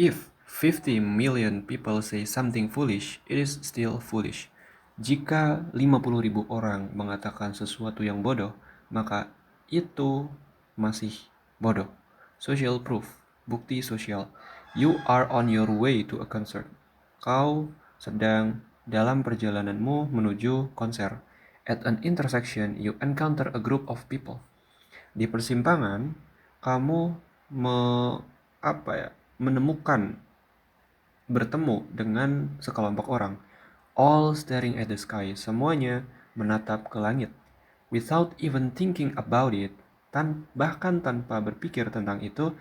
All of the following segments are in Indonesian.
If 50 million people say something foolish, it is still foolish. Jika 50.000 orang mengatakan sesuatu yang bodoh, maka itu masih bodoh. Social proof, bukti sosial. You are on your way to a concert. Kau sedang dalam perjalananmu menuju konser. At an intersection, you encounter a group of people. Di persimpangan, kamu me, menemukan bertemu dengan sekelompok orang. All staring at the sky, semuanya menatap ke langit. Without even thinking about it, bahkan tanpa berpikir tentang itu,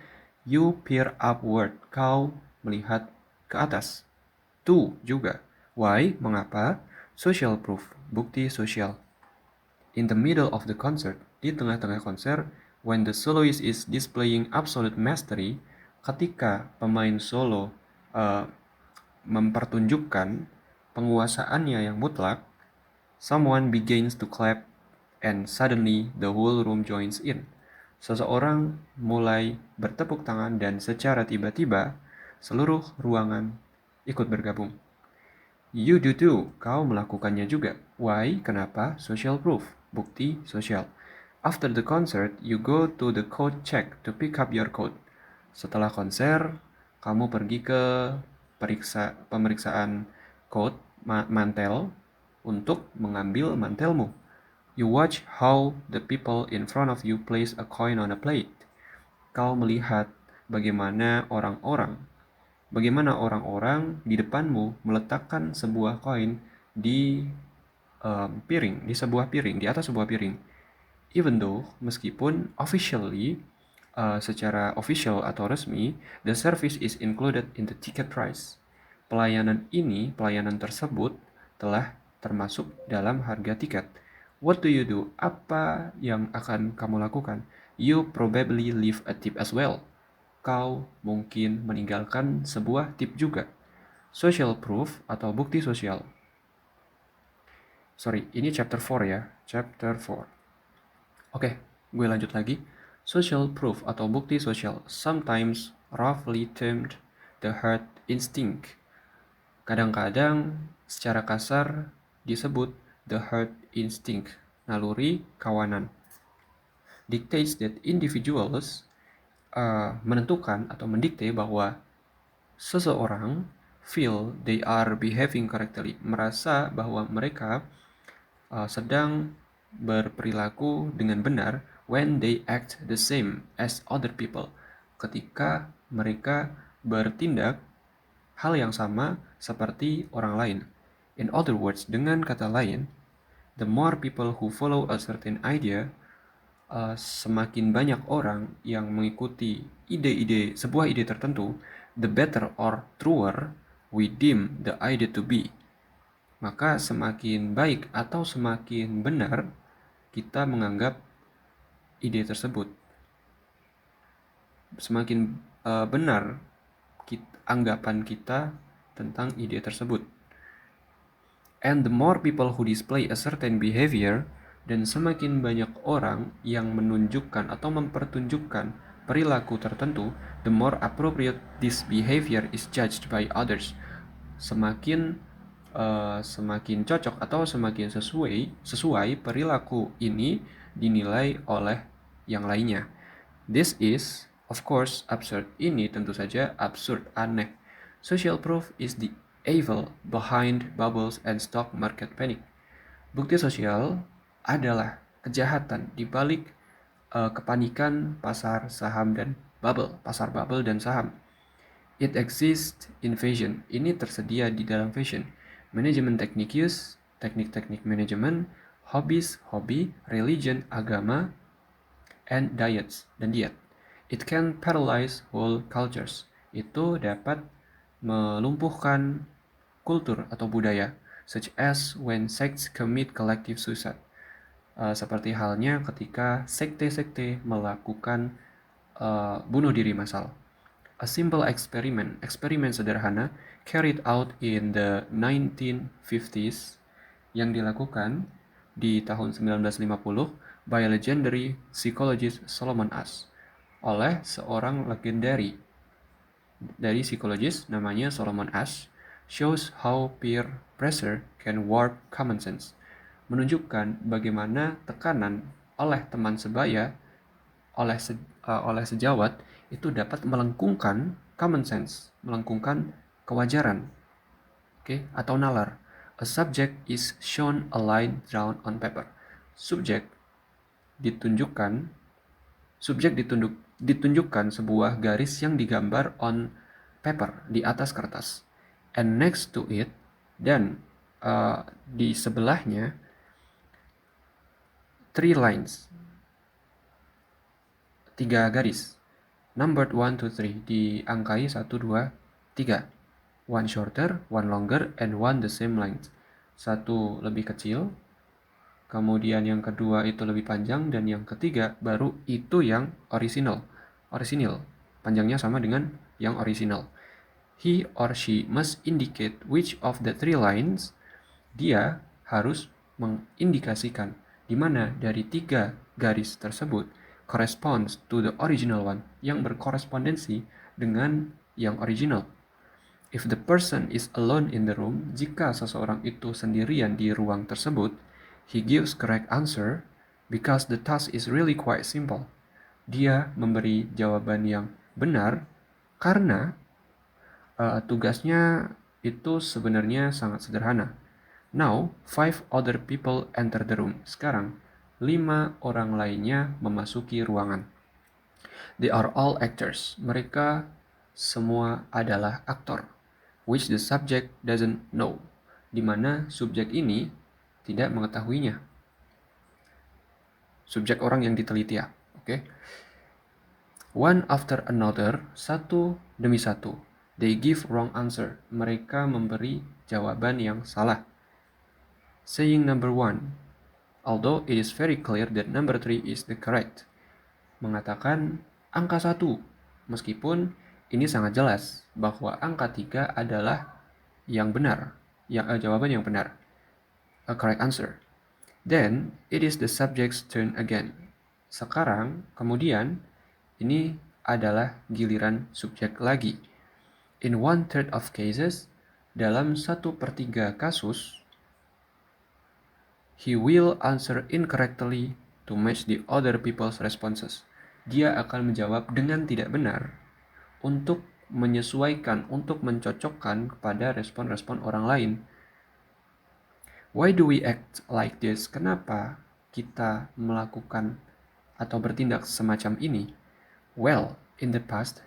you peer upward, kau melihat ke atas. Two juga. Why? Mengapa? Social proof, bukti sosial. In the middle of the concert, di tengah-tengah konser, when the soloist is displaying absolute mastery, ketika pemain solo mempertunjukkan penguasaannya yang mutlak, someone begins to clap and suddenly the whole room joins in. Seseorang mulai bertepuk tangan dan secara tiba-tiba seluruh ruangan ikut bergabung. You do too, kau melakukannya juga. Why? Kenapa? Social proof, bukti sosial. After the concert, you go to the coat check to pick up your coat. Setelah konser, kamu pergi ke pemeriksaan coat, mantel, untuk mengambil mantelmu. You watch how the people in front of you place a coin on a plate. Kau melihat bagaimana orang-orang di depanmu meletakkan sebuah koin di piring, di atas sebuah piring. Even though, meskipun officially, secara official atau resmi, the service is included in the ticket price. Pelayanan tersebut telah termasuk dalam harga tiket. What do you do? Apa yang akan kamu lakukan? You probably leave a tip as well. Kau mungkin meninggalkan sebuah tip juga. Social proof atau bukti sosial. Sorry, ini chapter 4 ya. Chapter 4. Oke, gue lanjut lagi. Social proof atau bukti sosial, sometimes roughly termed the herd instinct. Kadang-kadang secara kasar disebut the herd instinct, naluri kawanan. Dictates that individuals menentukan atau mendikte bahwa seseorang feel they are behaving correctly, merasa bahwa mereka sedang berperilaku dengan benar when they act the same as other people, ketika mereka bertindak hal yang sama seperti orang lain. In other words, dengan kata lain, the more people who follow a certain idea, semakin banyak orang yang mengikuti sebuah ide tertentu, the better or truer we deem the idea to be. Maka semakin baik atau semakin benar kita menganggap ide tersebut. Semakin benar anggapan kita tentang ide tersebut. And the more people who display a certain behavior, dan semakin banyak orang yang menunjukkan atau mempertunjukkan perilaku tertentu, the more appropriate this behavior is judged by others. Semakin cocok atau semakin sesuai perilaku ini dinilai oleh yang lainnya. This is, of course, absurd. Ini tentu saja absurd, aneh. Social proof is the evil behind bubbles and stock market panic. Bukti sosial adalah kejahatan di balik kepanikan pasar saham dan pasar bubble dan saham. It exists in fashion. Ini tersedia di dalam fashion. Management techniques, teknik-teknik manajemen, hobbies, hobi, religion, agama, and diets, dan diet. It can paralyze whole cultures. Itu dapat melumpuhkan kultur atau budaya, such as when sects commit collective suicide. Seperti halnya ketika sekte-sekte melakukan bunuh diri massal. A simple eksperimen sederhana carried out in the 1950s yang dilakukan di tahun 1950 by a legendary psychologist Solomon Asch, oleh seorang legendary dari psikologis namanya Solomon Asch, shows how peer pressure can warp common sense. Menunjukkan bagaimana tekanan oleh teman sebaya, oleh sejawat itu dapat melengkungkan common sense, melengkungkan kewajaran, atau nalar. A subject is shown a line drawn on paper. Subjek ditunjukkan ditunjukkan sebuah garis yang digambar on paper, di atas kertas. And next to it, dan di sebelahnya, 3 lines, 3 garis. Numbered 1, 2, 3, diangkai 1, 2, 3. One shorter, one longer, and one the same length. Satu lebih kecil, kemudian yang kedua itu lebih panjang, dan yang ketiga baru itu yang original. Panjangnya sama dengan yang original. He or she must indicate which of the 3 lines. Dia harus mengindikasikan di mana dari 3 garis tersebut corresponds to the original one, yang berkorespondensi dengan yang original. If the person is alone in the room, jika seseorang itu sendirian di ruang tersebut, he gives correct answer because the task is really quite simple. Dia memberi jawaban yang benar karena tugasnya itu sebenarnya sangat sederhana. Now, 5 other people enter the room. Sekarang, 5 orang lainnya memasuki ruangan. They are all actors. Mereka semua adalah aktor, which the subject doesn't know, di mana subjek ini tidak mengetahuinya. Subjek orang yang diteliti ya. Oke. One after another, satu demi satu. They give wrong answer. Mereka memberi jawaban yang salah. Saying number 1, although it is very clear that number 3 is the correct. Mengatakan angka 1, meskipun ini sangat jelas bahwa angka 3 adalah yang benar, jawaban yang benar, a correct answer. Then, it is the subject's turn again. Kemudian, ini adalah giliran subjek lagi. In 1/3 of cases, dalam 1/3 kasus, he will answer incorrectly to match the other people's responses. Dia akan menjawab dengan tidak benar untuk menyesuaikan, untuk mencocokkan kepada respon-respon orang lain. Why do we act like this? Kenapa kita melakukan atau bertindak semacam ini? Well, in the past,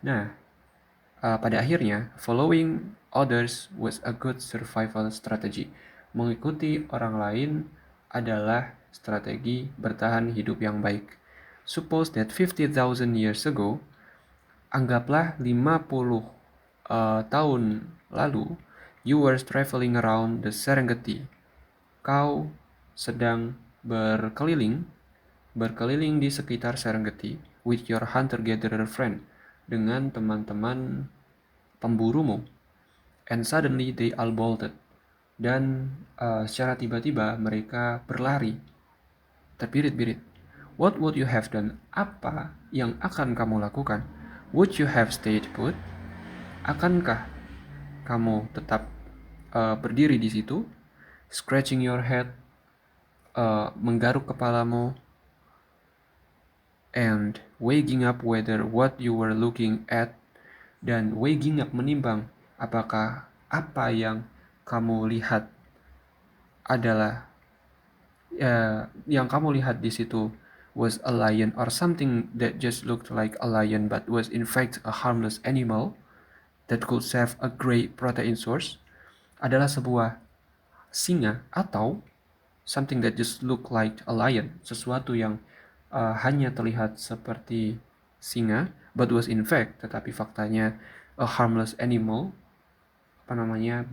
pada akhirnya, following others was a good survival strategy. Mengikuti orang lain adalah strategi bertahan hidup yang baik. Suppose that 50,000 years ago, anggaplah 50 tahun lalu, you were traveling around the Serengeti. Kau sedang berkeliling di sekitar Serengeti with your hunter-gatherer friend, dengan teman-teman pemburumu. And suddenly they all bolted. Dan secara tiba-tiba mereka berlari, terbirit-birit. What would you have done? Apa yang akan kamu lakukan? Would you have stayed put? Akankah kamu tetap berdiri di situ? Scratching your head, menggaruk kepalamu, and weighing up whether what you were looking at, dan weighing up menimbang apakah apa yang kamu lihat adalah yang kamu lihat di situ was a lion or something that just looked like a lion but was in fact a harmless animal that could serve a great protein source, adalah sebuah singa, atau something that just looked like a lion, sesuatu yang hanya terlihat seperti singa but was in fact, tetapi faktanya a harmless animal,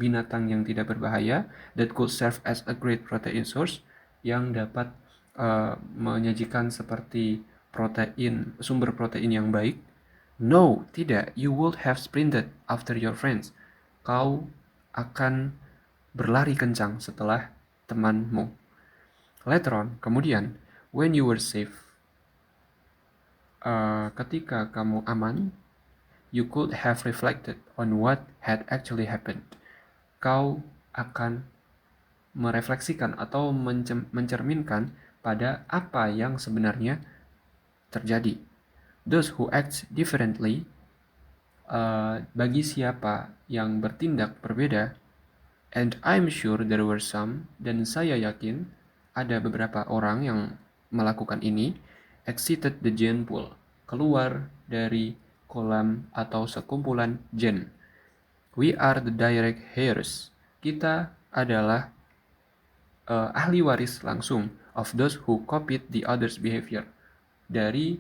binatang yang tidak berbahaya, that could serve as a great protein source, yang dapat menyajikan seperti sumber protein yang baik. No, tidak. You would have sprinted after your friends. Kau akan berlari kencang setelah temanmu. Later on, kemudian, when you were safe, ketika kamu aman, you could have reflected on what had actually happened. Kau akan merefleksikan atau mencerminkan pada apa yang sebenarnya terjadi. Those who act differently, bagi siapa yang bertindak berbeda, and I'm sure there were some, dan saya yakin ada beberapa orang yang melakukan ini, exited the gene pool, keluar dari kolam atau sekumpulan gen. We are the direct heirs. Kita adalah ahli waris langsung of those who copied the others' behavior. Dari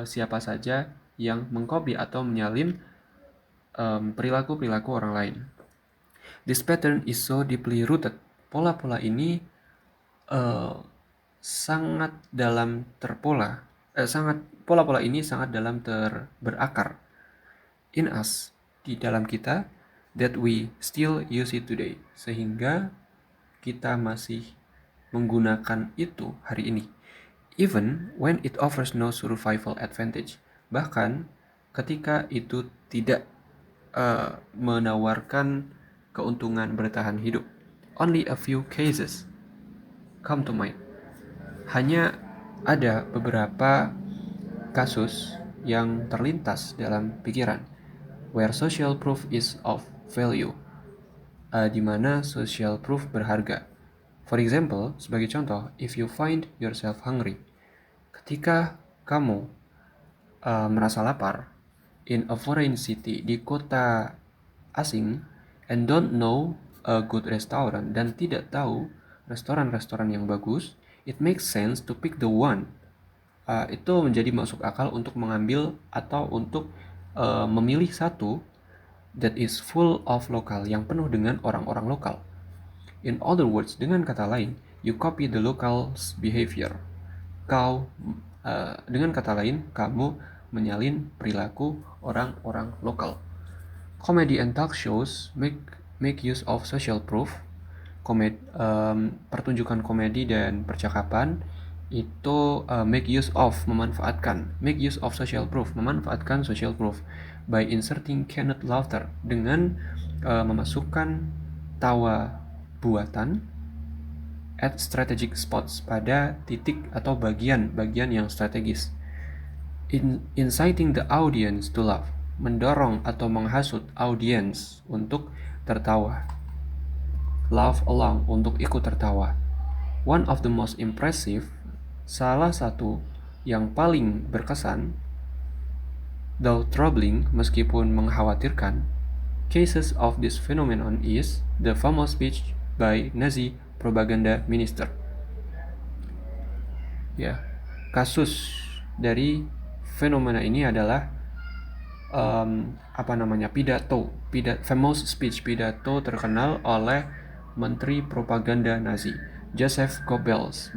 siapa saja yang mengcopy atau menyalin perilaku-perilaku orang lain. This pattern is so deeply rooted. Pola-pola ini sangat dalam terpola. Pola-pola ini sangat dalam berakar in us, di dalam kita, that we still use it today, sehingga kita masih menggunakan itu hari ini, even when it offers no survival advantage, bahkan ketika itu tidak menawarkan keuntungan bertahan hidup. Only a few cases come to mind. Hanya ada beberapa kasus yang terlintas dalam pikiran where social proof is of value, di mana social proof berharga. For example, sebagai contoh, if you find yourself hungry, ketika kamu merasa lapar in a foreign city, di kota asing, and don't know a good restaurant, dan tidak tahu restoran-restoran yang bagus, it makes sense to pick the one. Itu menjadi masuk akal untuk mengambil atau untuk memilih satu that is full of local, yang penuh dengan orang-orang lokal. In other words, dengan kata lain, you copy the locals' behavior. Dengan kata lain, kamu menyalin perilaku orang-orang lokal. Comedy and talk shows make use of social proof. Pertunjukan komedi dan percakapan itu make use of social proof, memanfaatkan social proof by inserting canned laughter, dengan memasukkan tawa buatan at strategic spots, pada titik atau bagian-bagian yang strategis. Inciting the audience to laugh, mendorong atau menghasut audience untuk tertawa. Laugh along, untuk ikut tertawa. One of the most impressive, salah satu yang paling berkesan, though troubling, meskipun mengkhawatirkan, cases of this phenomenon is the famous speech by Nazi propaganda minister. Kasus dari fenomena ini adalah famous speech, pidato terkenal oleh Menteri Propaganda Nazi Joseph Goebbels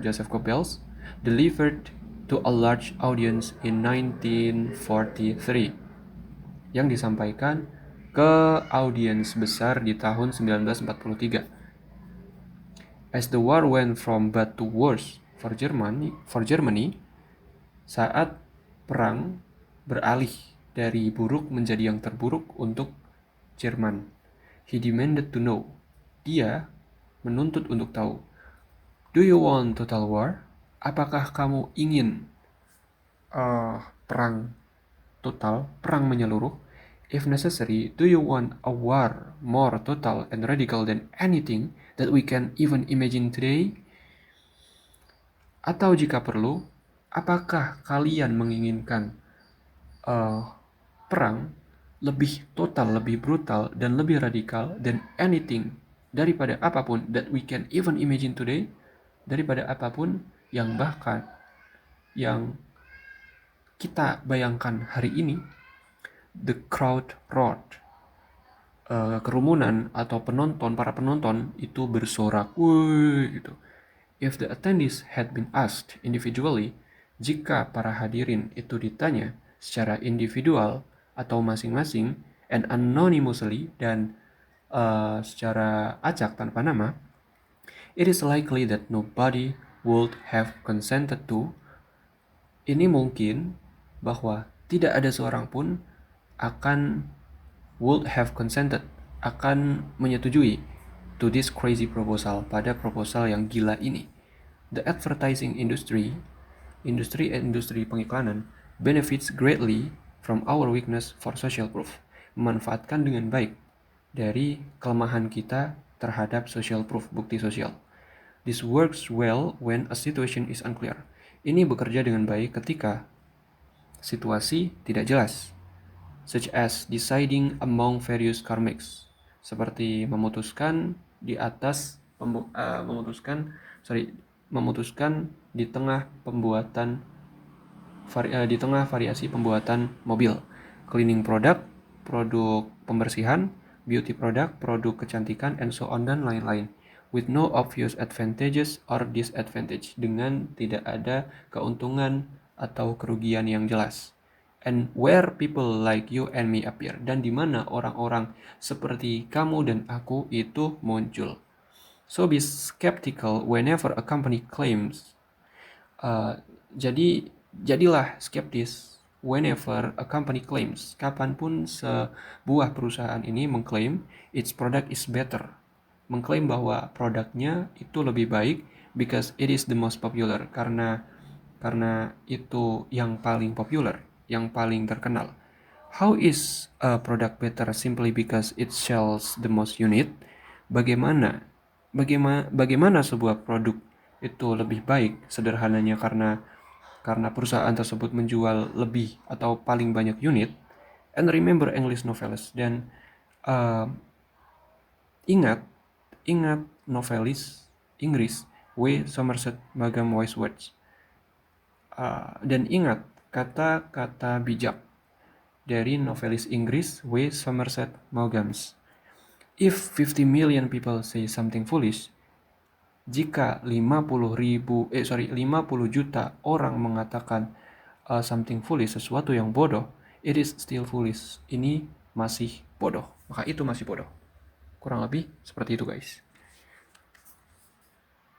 delivered to a large audience in 1943, yang disampaikan ke audiens besar di tahun 1943. As the war went from bad to worse for Germany, saat perang beralih dari buruk menjadi yang terburuk untuk Jerman, he demanded to know, dia menuntut untuk tahu, do you want total war? Apakah kamu ingin perang total, perang menyeluruh? If necessary, do you want a war more total and radical than anything that we can even imagine today? Atau jika perlu, apakah kalian menginginkan perang lebih total, lebih brutal, dan lebih radikal than anything, daripada apapun that we can even imagine today, daripada apapun yang bahkan yang kita bayangkan hari ini? The crowd roared. Kerumunan atau para penonton itu bersorak, "Wuih!" gitu. If the attendees had been asked individually, jika para hadirin itu ditanya secara individual atau masing-masing, and anonymously, dan secara acak tanpa nama, it is likely that nobody would have consented to. Ini mungkin bahwa tidak ada seorang pun would have consented, akan menyetujui to this crazy proposal, pada proposal yang gila ini. The advertising industry pengiklanan benefits greatly from our weakness for social proof, memanfaatkan dengan baik dari kelemahan kita terhadap social proof, bukti sosial. This works well when a situation is unclear. Ini bekerja dengan baik ketika situasi tidak jelas, such as deciding among various car makes, seperti memutuskan di tengah variasi pembuatan mobil. Cleaning product, produk pembersihan, beauty product, produk kecantikan, and so on, dan lain-lain. With no obvious advantages or disadvantage, dengan tidak ada keuntungan atau kerugian yang jelas. And where people like you and me appear, dan di mana orang-orang seperti kamu dan aku itu muncul. So be skeptical whenever a company claims. Jadilah skeptis whenever a company claims, kapanpun sebuah perusahaan ini mengklaim its product is better, mengklaim bahwa produknya itu lebih baik, because it is the most popular, karena itu yang paling populer, yang paling terkenal. How is a product better simply because it sells the most unit? Bagaimana sebuah produk itu lebih baik? Sederhananya karena perusahaan tersebut menjual lebih atau paling banyak unit. And remember English novels, dan ingat novelis Inggris W. Somerset Maugham wise words. Dan ingat kata-kata bijak dari novelis Inggris W. Somerset Maugham. If 50 million people say something foolish, jika 50 juta orang mengatakan something foolish, sesuatu yang bodoh, it is still foolish. Ini masih bodoh. Maka itu masih bodoh. Kurang lebih seperti itu, guys.